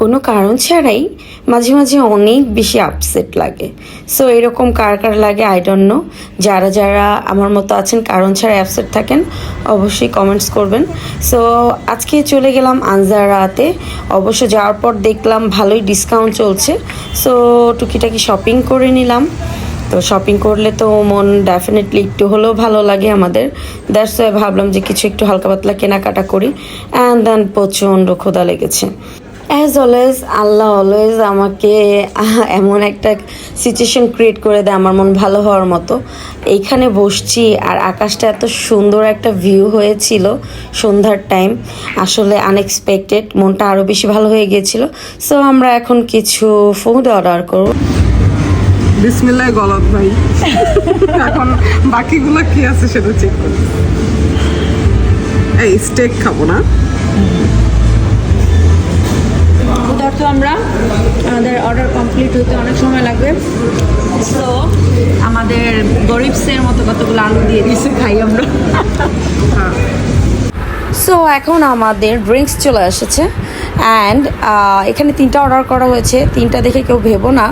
কোনো কারণ ছাড়াই মাঝে মাঝে অনেক বেশি আপসেট লাগে। সো এরকম কার কার লাগে আই ডোন্ট নো। যারা যারা আমার মতো আছেন কারণ ছাড়াই আপসেট থাকেন অবশ্যই কমেন্টস করবেন। সো আজকে চলে গেলাম আনজারাতে। অবশ্য যাওয়ার পর দেখলাম ভালোই ডিসকাউন্ট চলছে, সো টুকিটাকি শপিং করে নিলাম। তো শপিং করলে তো মন ডেফিনেটলি একটু হলেও ভালো লাগে আমাদের। দ্যাটস ওয়াই ভাবলাম যে কিছু একটু হালকা পাতলা কেনাকাটা করি। অ্যান্ড দেন প্রচণ্ড ক্ষুধা লেগেছে। অ্যাজ অলওয়েজ আল্লাহ অলওয়েজ আমাকে এমন একটা সিচুয়েশন ক্রিয়েট করে দেয় আমার মন ভালো হওয়ার মতো। এইখানে বসছি আর আকাশটা এত সুন্দর একটা ভিউ হয়েছিল সন্ধ্যার টাইম, আসলে আনএক্সপেক্টেড, মনটা আরও বেশি ভালো হয়ে গিয়েছিল। সো আমরা এখন কিছু ফুড অর্ডার করব। বিসমিল্লাহ গলত ভাই। এখন বাকিগুলো কি আছে সেটা চেক করি। এই স্টেক খাবো না। ক্ষুধার্ত আমরা, আমাদের অর্ডার কমপ্লিট হতে অনেক সময় লাগবে। সো আমাদের গরিবসের মতো কতগুলো আলু দিয়ে দিয়েছে, খাই আমরা। সো এখন আমাদের ড্রিঙ্কস চলে এসেছে অ্যান্ড এখানে 3টা অর্ডার করা হয়েছে। 3টা দেখে কেউ ভেবো না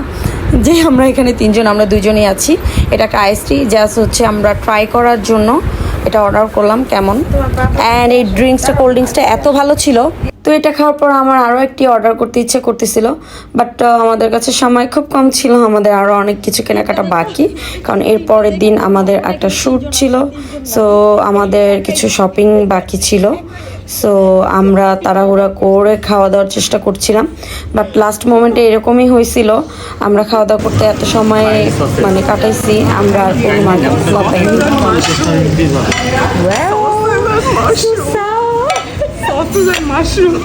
যে আমরা এখানে 3জন, আমরা 2জনই আছি। এটা একটা আইসটি জাস্ট হচ্ছে আমরা ট্রাই করার জন্য এটা অর্ডার করলাম কেমন। অ্যান্ড এই ড্রিঙ্কসটা, কোল্ড ড্রিঙ্কসটা এত ভালো ছিল, তো এটা খাওয়ার পর আমার আরও একটি অর্ডার করতে ইচ্ছে করতেছিল, বাট আমাদের কাছে সময় খুব কম ছিল। আমাদের আরও অনেক কিছু কেনাকাটা বাকি, কারণ এর পরের দিন আমাদের একটা শ্যুট ছিল। সো আমাদের কিছু শপিং বাকি ছিল। সো আমরা তাড়াহুড়া করে খাওয়া দাওয়ার চেষ্টা করছিলাম, বাট লাস্ট মোমেন্টে এরকমই হয়েছিল। আমরা খাওয়া দাওয়া করতে এত সময় মানে কাটাইছি, আমরা আর কোনো মার্কেট পাইনি। Sauces and mushroom.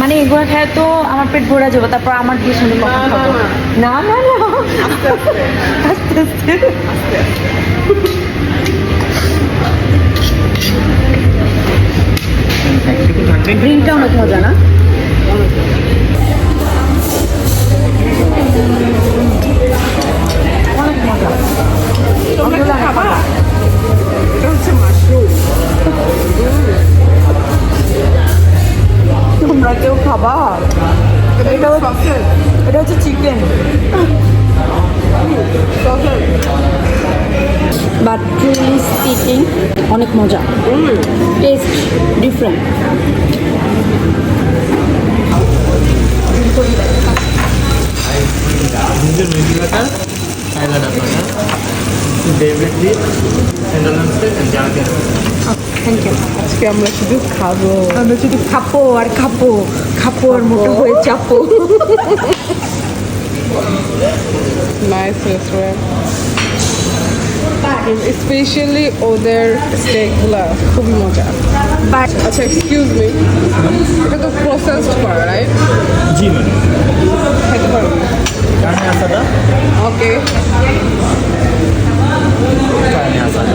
মানে এগুলো খায় তো আমার পেট ভরে যাবে, তারপর আমার দিয়ে শুনে কখন খাবো। না না না, আস্তে আস্তে। ড্রিঙ্কটা অনেক মজা না? অনেক মজা। এটা হচ্ছে মাশরুম। তোমরা কেউ খাবা? এটা হচ্ছে চিকেন, বাট ট্রুলি স্পিকিং অনেক মজা। Taste different. নিজের মেথি বাটা, হাইলাইট আপনারা ডেভিড লি সেন্ডালান্সে জার্গেন। Thank you. আজকে আমরা শুধু খাবো। আমরা শুধু খাপো আর খাপো, খাপো আর মোটো হয়ে চাপো। নাইস রেস্টুরেন্ট, স্পেশালি ওদের স্টেকগুলো খুবই মজা। আচ্ছা এক্সকিউজ মি, এটা তো প্রসেসড করা রাইট? জি ম্যাডাম, খেতে পারবো? কারণে আসাটা ওকে। কারণে আসাটা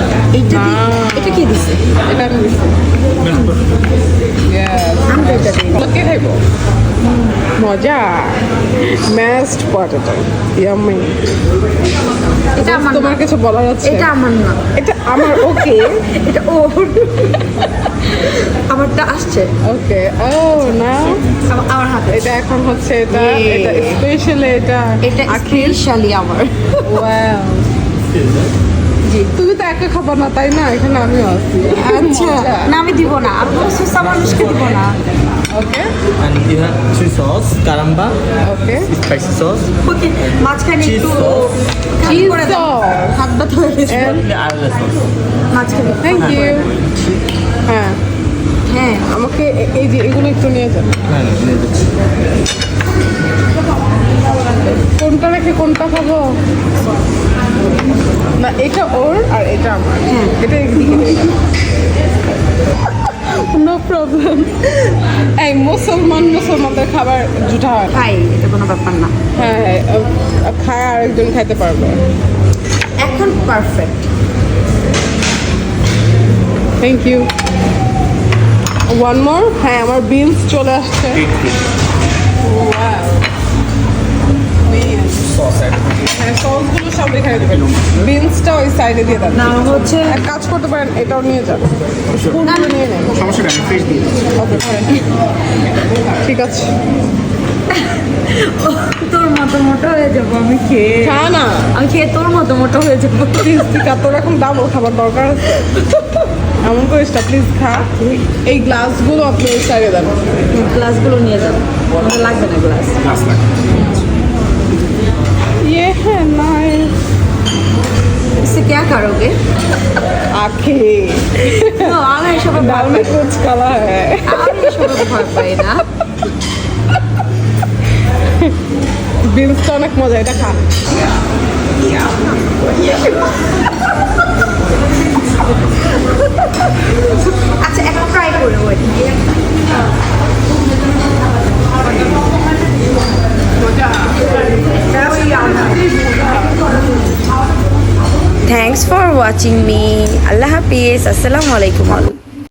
এটা কি দিছে? এটা আমি দিচ্ছি। আমরা এটা দিই। কে খাইব? মজা। Mashed potato, yummy. এটা আমার তোমার কিছু বলার আছে? এটা আমার না, এটা আমার। ওকে এটা ওর। আমারটা আসছে। ওকে। ও না, আমার হাতে। এটা এখন হচ্ছে এটা এটা স্পেশালি এটা এটা স্পেশালি আমার। ওয়াও। জি, তুমি তো একা খাবার না তাই না? এখানে আমিও আছি। আচ্ছা না, আমি দিব না, আমি সুসা মানুষকে দিব না। ওকে and you have 3 sauce, caramba, okay. spicy sauce, ওকে, মাঝখানে Cheese একটু sauce. খালি করে দাও। Cheese হাত ব্যথা হয়ে গেছে And Arla sauce. মাঝখানে। Thank you. হ্যাঁ, হ্যাঁ, আমাকে এই যে এগুলো একটু নিয়ে যান। হ্যাঁ, নিয়ে যাচ্ছি। কোনটা রেখে কোনটা খাবো? না, এটা ওর আর এটা আমার। এটা একদিকে নো প্রবলেম। এই মুসলমানদের খাবার জুটা হয় না। খাই, এটা কোনো ব্যাপার না। হ্যাঁ হ্যাঁ, খায় আরেকজন খাইতে পারবে। এখন perfect. Thank you. One more. হ্যাঁ, আমার বিলস চলে আসছে। Wow. হ্যাঁ সসগুলো সব এখানে দেবেন, বিনসটা ওই সাইডে দিয়ে দেন। না হচ্ছে এক কাজ করতে পারেন, এটাও নিয়ে যান, স্পুনগুলো নিয়ে নেন। সমস্যা নেই, আমি ফ্রেশ দিয়ে দিচ্ছি। ওকে ঠিক আছে, তোর মতো মোটা হয়ে যাবো আমি খেয়ে, খা না আমি খেয়ে তোর মতো মোটা হয়ে যাবো। প্লিজ, টিকা তোর এখন ডাবল খাবার দরকার আছে, এমন করিস না, প্লিজ খা। এই গ্লাসগুলো আপনি ওই সাইডে দেন। গ্লাসগুলো নিয়ে যাবো, আমাদের লাগবে না গ্লাস। ক্লাস লাগে। ये है नाइस। इससे क्या करोगे? आखे No, আমি এসবে दाल में कुछ काला है। আমি এসবে ভয় পাই না। বিনসটা অনেক মজা, এটা খা। আচ্ছা একটা ট্রাই করে ওই থ্যাংকস ফর ওয়াচিং মি। আল্লাহ হাফিজ, আসসালামু আলাইকুম।